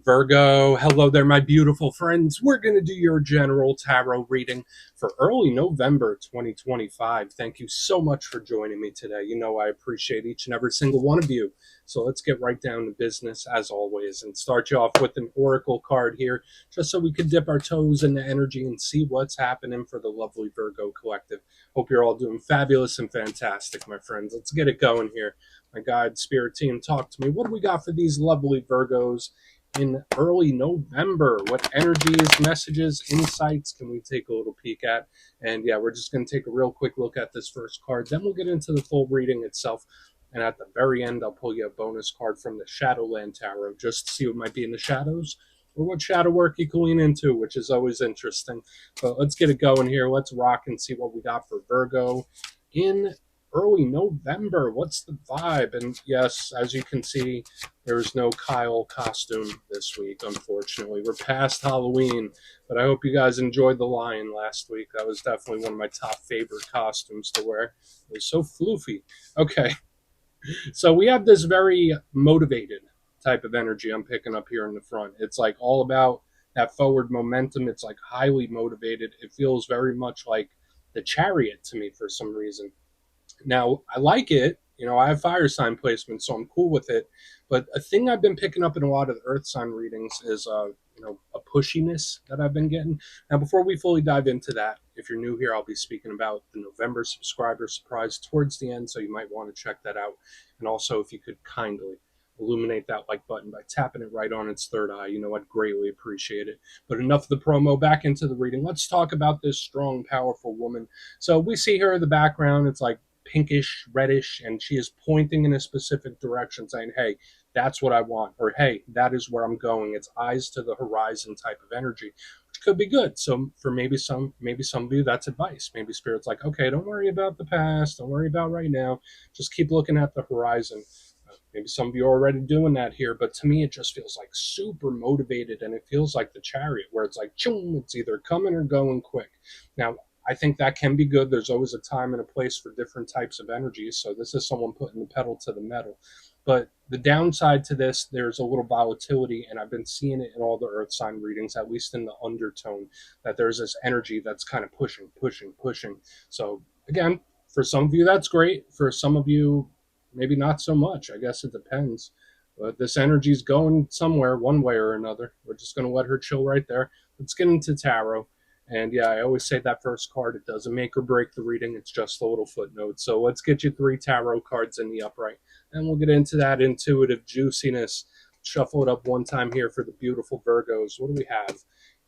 Virgo, hello there, my beautiful friends. We're going to do your general tarot reading for early November 2025. Thank you so much for joining me today. You know, I appreciate each and every single one of you. So let's get right down to business as always and start you off with an oracle card here, just so we can dip our toes in the energy and see what's happening for the lovely Virgo collective. Hope you're all doing fabulous and fantastic, my friends. Let's get it going here. My guide spirit team, talk to me. What do we got for these lovely Virgos in early November? What energies, messages, insights can we take a little peek at? And yeah, we're just going to take a real quick look at this first card. Then we'll get into the full reading itself. And at the very end, I'll pull you a bonus card from the Shadowland Tarot just to see what might be in the shadows or what shadow work you can lean into, which is always interesting. But let's get it going here. Let's rock and see what we got for Virgo in early November. What's the vibe? And yes, as you can see, there was no Kyle costume this week, unfortunately. We're past Halloween, but I hope you guys enjoyed the lion last week. That was definitely one of my top favorite costumes to wear. It was so floofy. Okay, so we have this very motivated type of energy I'm picking up here in the front. It's like all about that forward momentum. It's like highly motivated. It feels very much like the Chariot to me for some reason. Now, I like it. You know, I have fire sign placement, so I'm cool with it. But a thing I've been picking up in a lot of the earth sign readings is, a pushiness that I've been getting. Now, before we fully dive into that, if you're new here, I'll be speaking about the November subscriber surprise towards the end, so you might want to check that out. And also, if you could kindly illuminate that like button by tapping it right on its third eye, you know, I'd greatly appreciate it. But enough of the promo, back into the reading. Let's talk about this strong, powerful woman. So we see her in the background. It's like pinkish, reddish, and she is pointing in a specific direction, saying, hey, that's what I want, or hey, that is where I'm going. It's eyes to the horizon type of energy, which could be good. So for maybe some of you, that's advice. Maybe spirit's like, okay, don't worry about the past, don't worry about right now, just keep looking at the horizon. Maybe some of you are already doing that here, but to me, it just feels like super motivated, and it feels like the Chariot, where it's like, choom, it's either coming or going quick. Now, I think that can be good. There's always a time and a place for different types of energies. So this is someone putting the pedal to the metal. But the downside to this, there's a little volatility, and I've been seeing it in all the earth sign readings, at least in the undertone, that there's this energy that's kind of pushing, pushing, pushing. So again, for some of you, that's great. For some of you, maybe not so much. I guess it depends. But this energy's going somewhere, one way or another. We're just going to let her chill right there. Let's get into tarot. And yeah, I always say that first card, it doesn't make or break the reading. It's just a little footnote. So let's get you 3 tarot cards in the upright. And we'll get into that intuitive juiciness. Shuffle it up one time here for the beautiful Virgos. What do we have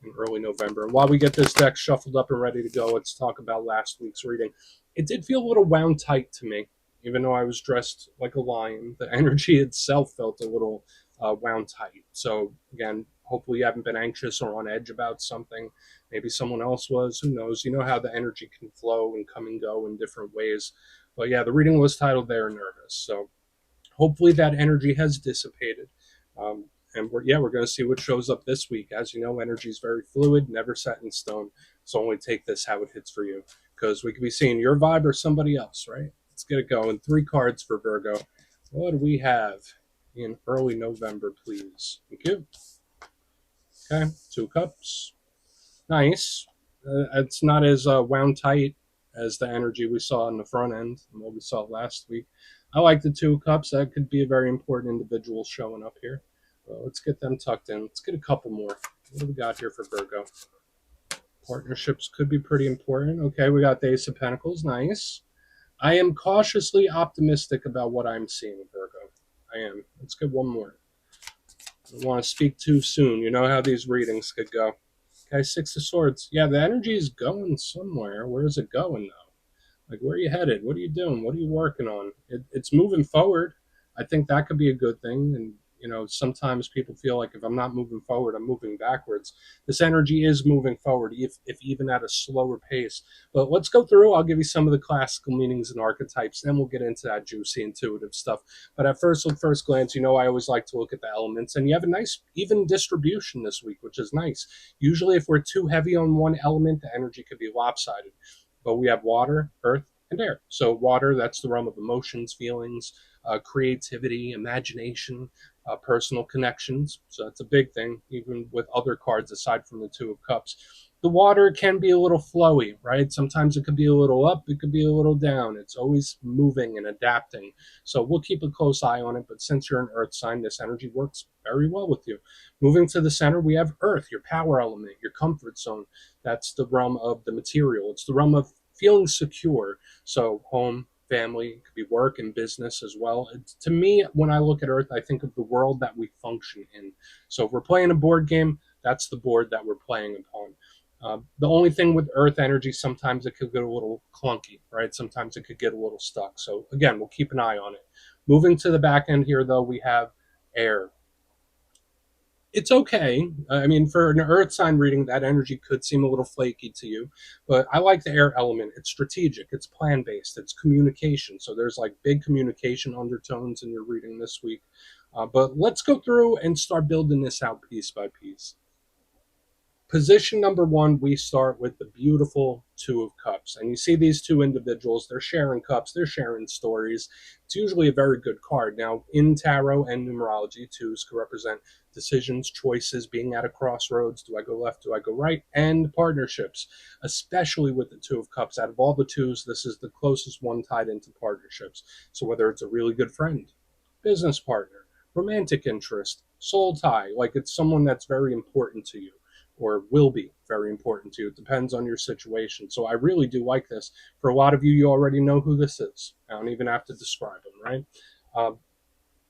in early November? And while we get this deck shuffled up and ready to go, let's talk about last week's reading. It did feel a little wound tight to me. Even though I was dressed like a lion, the energy itself felt a little wound tight. So again, hopefully you haven't been anxious or on edge about something. Maybe someone else was. Who knows? You know how the energy can flow and come and go in different ways. But yeah, the reading was titled "They're Nervous." So hopefully that energy has dissipated. And we're going to see what shows up this week. As you know, energy is very fluid, never set in stone. So only take this how it hits for you, because we could be seeing your vibe or somebody else, right? Let's get it going. 3 cards for Virgo. What do we have in early November, please? Thank you. Okay, 2 cups. Nice. It's not as wound tight as the energy we saw in the front end and what we saw last week. I like the 2 cups. That could be a very important individual showing up here. Well, let's get them tucked in. Let's get a couple more. What do we got here for Virgo? Partnerships could be pretty important. Okay, we got the Ace of Pentacles. Nice. I am cautiously optimistic about what I'm seeing, Virgo. I am. Let's get one more. I don't want to speak too soon. You know how these readings could go. Okay, 6 of Swords. Yeah, the energy is going somewhere. Where is it going, though? Like, where are you headed? What are you doing? What are you working on? It's moving forward. I think that could be a good thing. And, you know, sometimes people feel like if I'm not moving forward, I'm moving backwards. This energy is moving forward, if even at a slower pace. But let's go through. I'll give you some of the classical meanings and archetypes. Then we'll get into that juicy, intuitive stuff. But at first glance, you know, I always like to look at the elements. And you have a nice, even distribution this week, which is nice. Usually, if we're too heavy on one element, the energy could be lopsided. But we have water, earth, and air. So water, that's the realm of emotions, feelings, creativity, imagination, personal connections. So that's a big thing, even with other cards aside from the Two of Cups. The water can be a little flowy, right? Sometimes it could be a little up, it could be a little down. It's always moving and adapting. So we'll keep a close eye on it. But since you're an earth sign, this energy works very well with you. Moving to the center, we have earth, your power element, your comfort zone. That's the realm of the material. It's the realm of feeling secure. So home, family, it could be work and business as well. To me, when I look at Earth, I think of the world that we function in. So if we're playing a board game, that's the board that we're playing upon. The only thing with Earth energy, sometimes it could get a little clunky, right? Sometimes it could get a little stuck. So again, we'll keep an eye on it. Moving to the back end here, though, we have air. It's okay. I mean, for an earth sign reading, that energy could seem a little flaky to you, but I like the air element. It's strategic, it's plan based, it's communication. So there's like big communication undertones in your reading this week. But let's go through and start building this out piece by piece. Position number one, we start with the beautiful Two of Cups. And you see these two individuals, they're sharing cups, they're sharing stories. It's usually a very good card. Now, in tarot and numerology, twos can represent decisions, choices, being at a crossroads. Do I go left? Do I go right? And partnerships, especially with the Two of Cups. Out of all the twos, this is the closest one tied into partnerships. So whether it's a really good friend, business partner, romantic interest, soul tie, like it's someone that's very important to you or will be very important to you. It depends on your situation. So I really do like this. For a lot of you, you already know who this is. I don't even have to describe him, right? Um,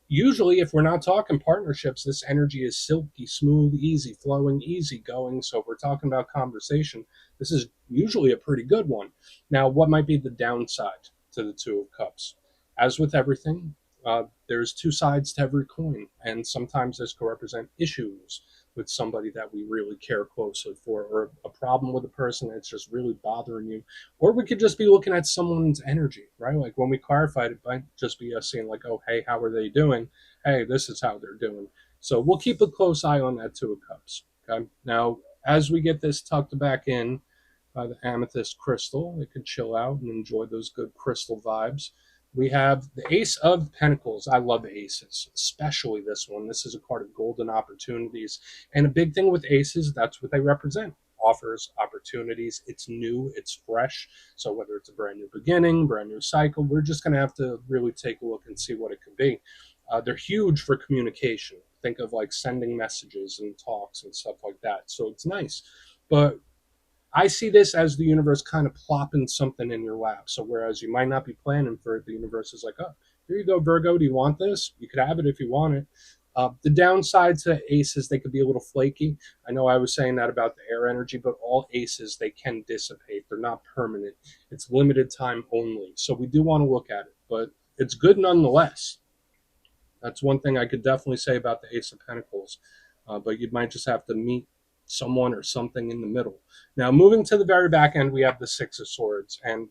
Usually, if we're not talking partnerships, this energy is silky, smooth, easy flowing, easy going. So if we're talking about conversation, this is usually a pretty good one. Now, what might be the downside to the Two of Cups? As with everything, there's two sides to every coin, and sometimes this can represent issues with somebody that we really care closely for, or a problem with a person that's just really bothering you. Or we could just be looking at someone's energy, right? Like when we clarified, it might just be us saying, like, oh, hey, how are they doing? Hey, this is how they're doing. So we'll keep a close eye on that Two of Cups. Okay. Now, as we get this tucked back in by the amethyst crystal, it could chill out and enjoy those good crystal vibes. We have the Ace of Pentacles. I love aces, especially this one. This is a card of golden opportunities. And a big thing with aces, that's what they represent. Offers, opportunities. It's new, it's fresh. So whether it's a brand new beginning, brand new cycle, we're just going to have to really take a look and see what it could be. They're huge for communication. Think of like sending messages and talks and stuff like that. So it's nice. But I see this as the universe kind of plopping something in your lap. So whereas you might not be planning for it, the universe is like, oh, here you go, Virgo. Do you want this? You could have it if you want it. The downside to aces, they could be a little flaky. I know I was saying that about the air energy, but all aces, they can dissipate. They're not permanent. It's limited time only. So we do want to look at it, but it's good nonetheless. That's one thing I could definitely say about the Ace of Pentacles. But you might just have to meet someone or something in the middle. Now, moving to the very back end, we have the Six of Swords. And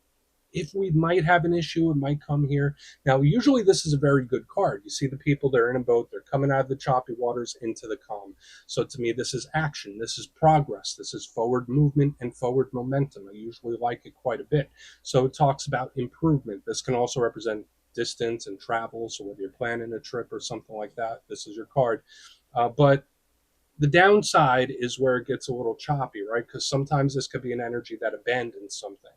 if we might have an issue, it might come here. Now, usually this is a very good card. You see the people, they're in a boat, they're coming out of the choppy waters into the calm. So to me, this is action, this is progress, this is forward movement and forward momentum. I usually like it quite a bit. So it talks about improvement. This can also represent distance and travel. So whether you're planning a trip or something like that, this is your card. But the downside is where it gets a little choppy, right? Because sometimes this could be an energy that abandons something,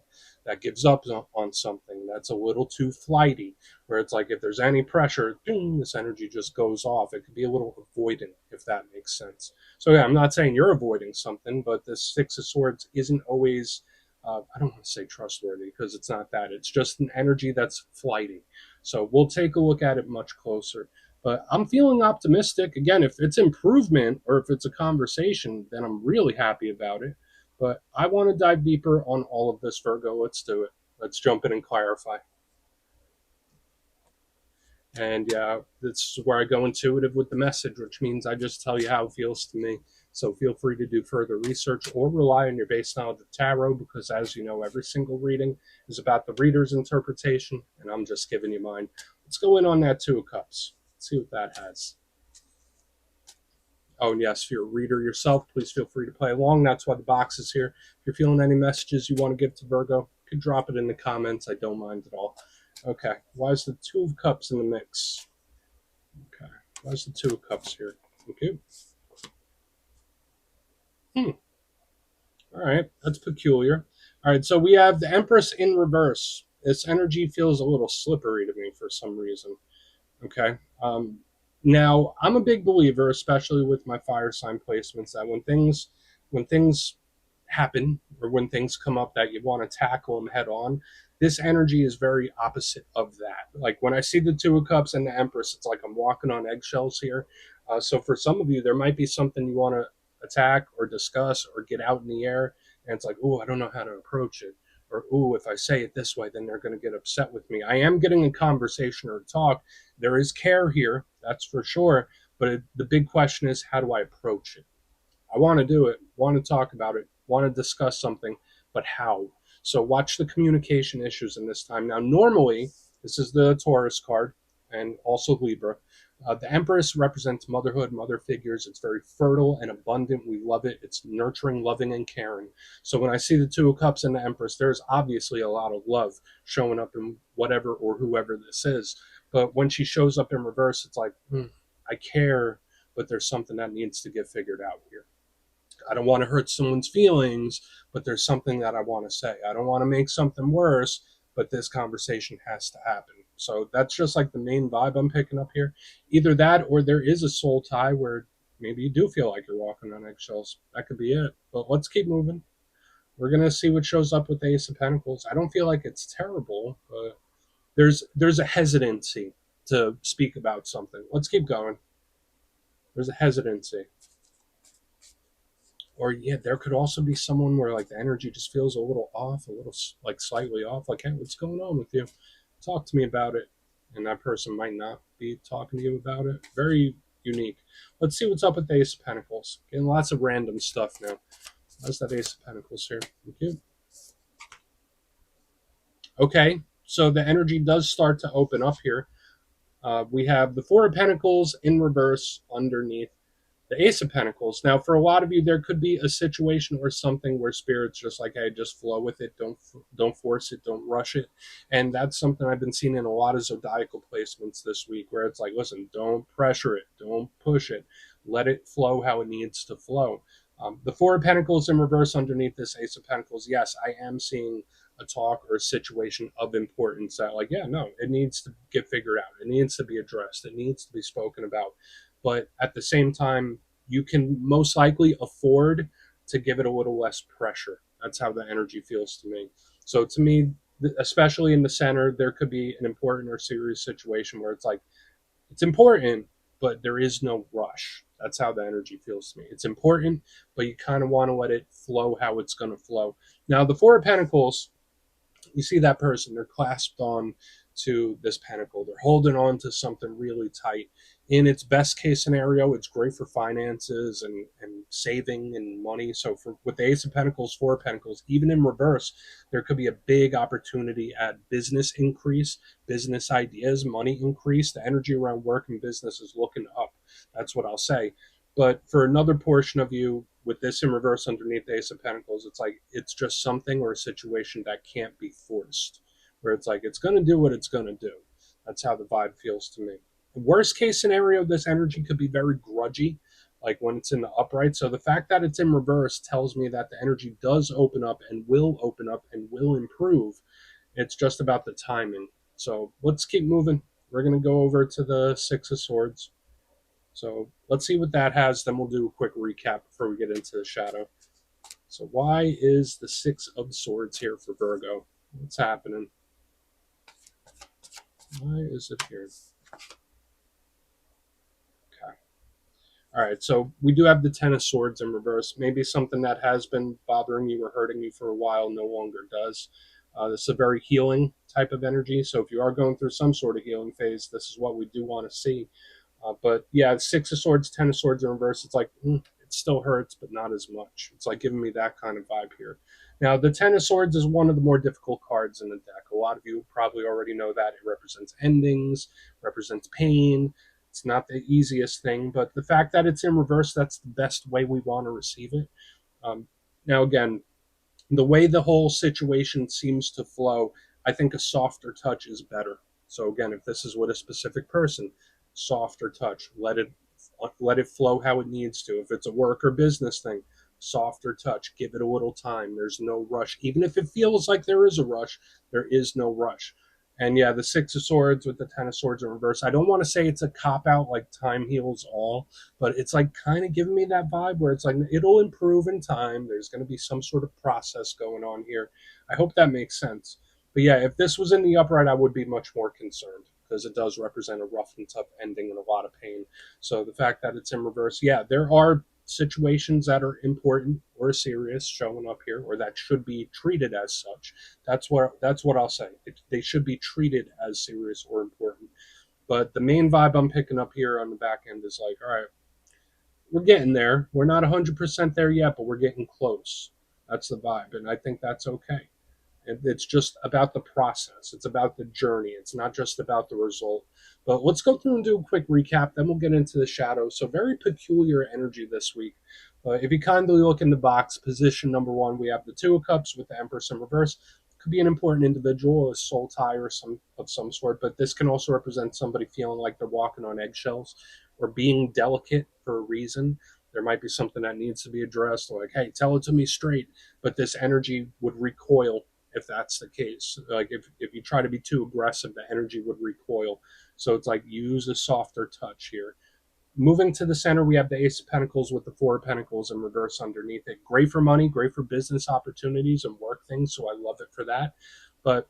that gives up on something, that's a little too flighty, where it's like if there's any pressure, boom, this energy just goes off. It could be a little avoidant, if that makes sense. So yeah, I'm not saying you're avoiding something, but the Six of Swords isn't always, I don't want to say trustworthy because it's not that. It's just an energy that's flighty. So we'll take a look at it much closer. But I'm feeling optimistic. Again, if it's improvement or if it's a conversation, then I'm really happy about it. But I want to dive deeper on all of this, Virgo. Let's do it. Let's jump in and clarify. And yeah, this is where I go intuitive with the message, which means I just tell you how it feels to me. So feel free to do further research or rely on your base knowledge of tarot because, as you know, every single reading is about the reader's interpretation, and I'm just giving you mine. Let's go in on that Two of Cups. Let's see what that has. Oh, and yes, if you're a reader yourself, please feel free to play along. That's why the box is here. If you're feeling any messages you want to give to Virgo, you can drop it in the comments. I don't mind at all. Okay, why is the Two of Cups in the mix? Okay. Why's the Two of Cups here? Okay. Hmm. All right, that's peculiar. All right, so we have the Empress in reverse. This energy feels a little slippery to me for some reason. Okay. Now I'm a big believer, especially with my fire sign placements, that when things happen or when things come up that you want to tackle them head on, this energy is very opposite of that. Like when I see the Two of Cups and the Empress, it's like I'm walking on eggshells here. So for some of you, there might be something you want to attack or discuss or get out in the air, and it's like, oh, I don't know how to approach it, or oh, if I say it this way, then they're going to get upset with me. I am getting a conversation or a talk. There is care here, that's for sure. But the big question is, how do I approach it? I want to do it, want to talk about it, want to discuss something, but how? So watch the communication issues in this time. Now, normally, this is the Taurus card and also Libra. The Empress represents motherhood, mother figures. It's very fertile and abundant. We love it. It's nurturing, loving, and caring. So when I see the Two of Cups and the Empress, there's obviously a lot of love showing up in whatever or whoever this is. But when she shows up in reverse, it's like, I care, but there's something that needs to get figured out here. I don't want to hurt someone's feelings, but there's something that I want to say. I don't want to make something worse, but this conversation has to happen. So that's just like the main vibe I'm picking up here. Either that or there is a soul tie where maybe you do feel like you're walking on eggshells. That could be it. But let's keep moving. We're gonna see what shows up with the Ace of Pentacles. I don't feel like it's terrible, but there's a hesitancy to speak about something. Let's keep going. There's a hesitancy. Or yeah, there could also be someone where like the energy just feels a little off, a little like slightly off. Like, hey, what's going on with you? Talk to me about it. And that person might not be talking to you about it. Very unique. Let's see what's up with the Ace of Pentacles. Getting lots of random stuff now. How's that Ace of Pentacles here? Thank you. Okay, so the energy does start to open up here. We have the Four of Pentacles in reverse underneath the Ace of Pentacles. Now, for a lot of you, there could be a situation or something where spirit's just like, hey, just flow with it. Don't force it. Don't rush it. And that's something I've been seeing in a lot of zodiacal placements this week, where it's like, listen, don't pressure it. Don't push it. Let it flow how it needs to flow. The Four of Pentacles in reverse underneath this Ace of Pentacles. Yes, I am seeing a talk or a situation of importance that, like, yeah, no, it needs to get figured out. It needs to be addressed. It needs to be spoken about. But at the same time, you can most likely afford to give it a little less pressure. That's how the energy feels to me. So to me, especially in the center, there could be an important or serious situation where it's like, it's important, but there is no rush. That's how the energy feels to me. It's important, but you kind of want to let it flow how it's going to flow. Now, the Four of Pentacles, you see that person, they're clasped on to this pentacle. They're holding on to something really tight. In its best case scenario, it's great for finances and saving and money. So for with the Ace of Pentacles, Four of Pentacles, even in reverse, there could be a big opportunity at business increase, business ideas, money increase. The energy around work and business is looking up. That's what I'll say. But for another portion of you, with this in reverse underneath the Ace of Pentacles, it's like it's just something or a situation that can't be forced, where it's like it's going to do what it's going to do. That's how the vibe feels to me. Worst case scenario, this energy could be very grudgy, like when it's in the upright. So the fact that it's in reverse tells me that the energy does open up and will improve. It's just about the timing. So let's keep moving. We're going to go over to the Six of Swords. So let's see what that has. Then we'll do a quick recap before we get into the shadow. So why is the Six of Swords here for Virgo? What's happening? Why is it here? Okay. All right. So we do have the Ten of Swords in reverse. Maybe something that has been bothering you or hurting you for a while no longer does. This is a very healing type of energy. So if you are going through some sort of healing phase, this is what we do want to see. But yeah, Six of Swords, Ten of Swords in reverse. It's like it still hurts, but not as much. It's like giving me that kind of vibe here. Now, the Ten of Swords is one of the more difficult cards in the deck. A lot of you probably already know that it represents endings, represents pain. It's not the easiest thing, but the fact that it's in reverse, that's the best way we want to receive it. Now, again, the way the whole situation seems to flow, I think a softer touch is better. So again, if this is with a specific person, softer touch. Let it flow how it needs to. If it's a work or business thing, softer touch. Give it a little time. There's no rush. Even if it feels like there is a rush, there is no rush. And yeah, the Six of Swords with the Ten of Swords in reverse. I don't want to say it's a cop out like time heals all, but it's like kind of giving me that vibe where it's like it'll improve in time. There's going to be some sort of process going on here. I hope that makes sense. But yeah, if this was in the upright, I would be much more concerned because it does represent a rough and tough ending and a lot of pain. So the fact that it's in reverse, yeah, there are situations that are important or serious showing up here, or that should be treated as such. That's what I'll say. They should be treated as serious or important. But the main vibe I'm picking up here on the back end is like, all right, we're getting there. We're not 100% there yet, but we're getting close. That's the vibe, and I think that's okay. It's just about the process. It's about the journey. It's not just about the result. But let's go through and do a quick recap. Then we'll get into the shadows. So very peculiar energy this week. If you kindly look in the box, position number one, we have the Two of Cups with the Empress in reverse. Could be an important individual, a soul tie or some sort, but this can also represent somebody feeling like they're walking on eggshells or being delicate for a reason. There might be something that needs to be addressed, like, hey, tell it to me straight. But this energy would recoil if that's the case. Like if you try to be too aggressive, the energy would recoil. So it's like use a softer touch here. Moving to the center, we have the Ace of Pentacles with the Four of Pentacles in reverse underneath it. Great for money, great for business opportunities and work things. So I love it for that. But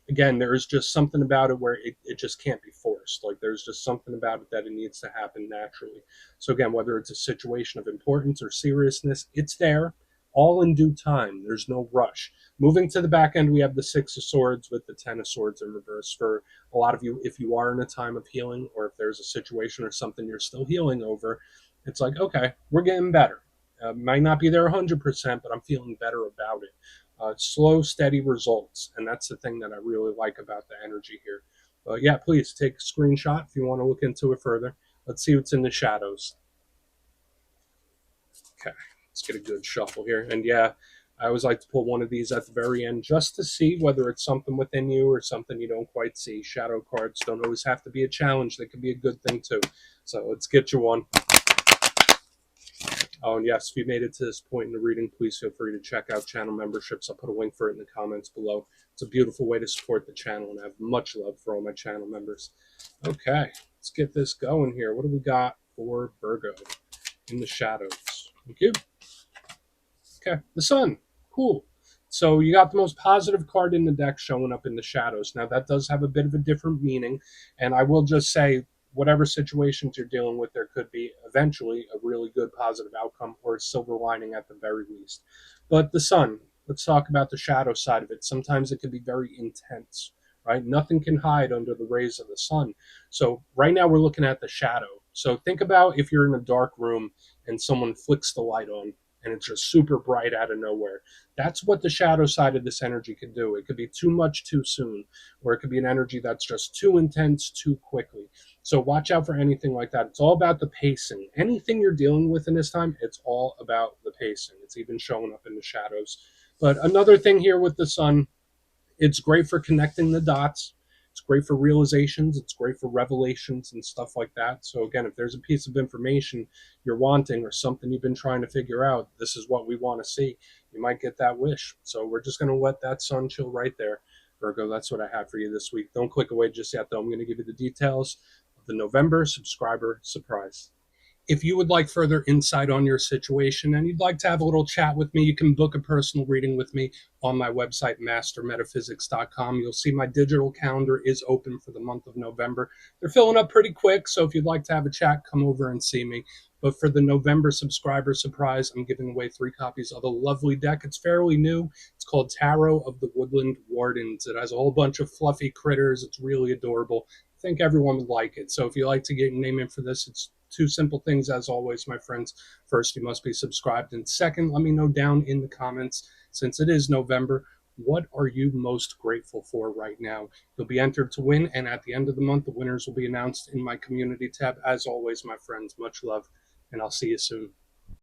again, there is just something about it where it just can't be forced. Like there's just something about it that it needs to happen naturally. So again, whether it's a situation of importance or seriousness, it's there, all in due time. There's no rush. Moving to the back end, we have the Six of Swords with the Ten of Swords in reverse. For a lot of you, if you are in a time of healing, or if there's a situation or something you're still healing over, it's like, okay, we're getting better. Might not be there 100%, but I'm feeling better about it. Slow, steady results. And that's the thing that I really like about the energy here. But yeah, please take a screenshot if you want to look into it further. Let's see what's in the shadows. Okay, let's get a good shuffle here. And yeah, I always like to pull one of these at the very end just to see whether it's something within you or something you don't quite see. Shadow cards don't always have to be a challenge. They can be a good thing too. So let's get you one. Oh, and yes, if you made it to this point in the reading, please feel free to check out channel memberships. I'll put a link for it in the comments below. It's a beautiful way to support the channel, and I have much love for all my channel members. Okay, let's get this going here. What do we got for Virgo in the shadows? Thank you. Okay, the Sun. Cool. So you got the most positive card in the deck showing up in the shadows. Now, that does have a bit of a different meaning, and I will just say, whatever situations you're dealing with, there could be eventually a really good positive outcome or a silver lining at the very least. But the Sun, let's talk about the shadow side of it. Sometimes it can be very intense, right? Nothing can hide under the rays of the sun. So right now we're looking at the shadow. So think about if you're in a dark room and someone flicks the light on and it's just super bright out of nowhere. That's what the shadow side of this energy can do. It could be too much too soon, or it could be an energy that's just too intense too quickly. So watch out for anything like that. It's all about the pacing. Anything you're dealing with in this time, it's all about the pacing. It's even showing up in the shadows. But another thing here with the Sun, it's great for connecting the dots. It's great for realizations. It's great for revelations and stuff like that. So again, if there's a piece of information you're wanting or something you've been trying to figure out, this is what we want to see. You might get that wish. So we're just going to let that sun chill right there. Virgo, that's what I have for you this week. Don't click away just yet, though. I'm going to give you the details of the November subscriber surprise. If you would like further insight on your situation and you'd like to have a little chat with me, you can book a personal reading with me on my website, mastermetaphysics.com. You'll see my digital calendar is open for the month of November. They're filling up pretty quick, so if you'd like to have a chat, come over and see me. But for the November subscriber surprise, I'm giving away 3 copies of a lovely deck. It's fairly new. It's called Tarot of the Woodland Wardens. It has a whole bunch of fluffy critters. It's really adorable. I think everyone would like it. So if you like to get your name in for this, it's 2 simple things, as always, my friends. First, you must be subscribed. And second, let me know down in the comments, since it is November, what are you most grateful for right now? You'll be entered to win, and at the end of the month, the winners will be announced in my community tab. As always, my friends, much love, and I'll see you soon.